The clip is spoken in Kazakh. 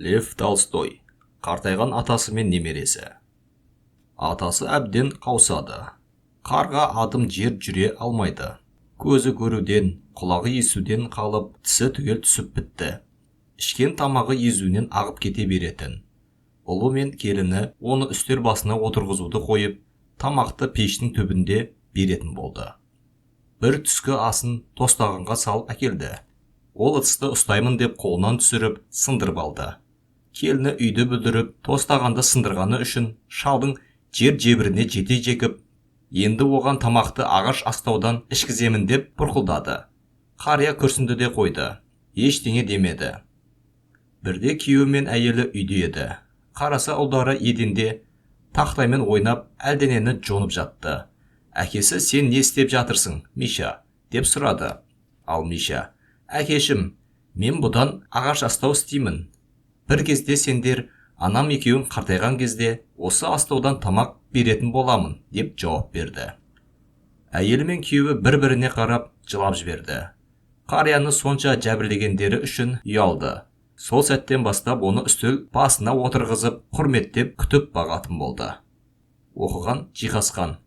Лев Толстой. Қартайған атасы мен немересі. Атасы әбден қаусады. Қарға адым жер жүре алмайды. Көзі көруден, құлағы естуден қалып, тісі түгел түсіп бітті. Ішкен тамағы езуінен ағып кете беретін. Ұлы мен келіні оны үстел басына отырғызуды қойып, тамақты пештің түбінде беретін болды. Бір түскі асын тостағанға салып әкелді. Ол ыдысты ұстаймын деп қолынан түсіріп, сындырып алды. Келіні үйді бүлдіріп, тостағанды сындырғаны үшін шалдың жер жебіріне жете жекіп, енді оған тамақты ағаш астаудан ішкіземін деп бұрқылдады. Қария күрсінді де қойды. Ештеңе демеді. Бірде күйеуі мен әйелі үйде еді. Қараса ұлдары еденде тақтаймен ойнап, әлденені жонып жатты. Әкесі, сен не істеп жатырсың, Миша? Деп сұрады. Ал Миша: әкешім, мен бұдан ағаш астау істеймін. Бір кезде сендер анам екеуің қартайған кезде осы астаудан тамақ беретін боламын, деп жауап берді. Әйелі мен күйеуі бір-біріне қарап жылап жіберді. Қарияны сонша жәбірлегендері үшін ұялды. Сол сәттен бастап оны үстел басына отырғызып, құрметтеп күтіп бағатын болды. Оқыған Жиһазхан.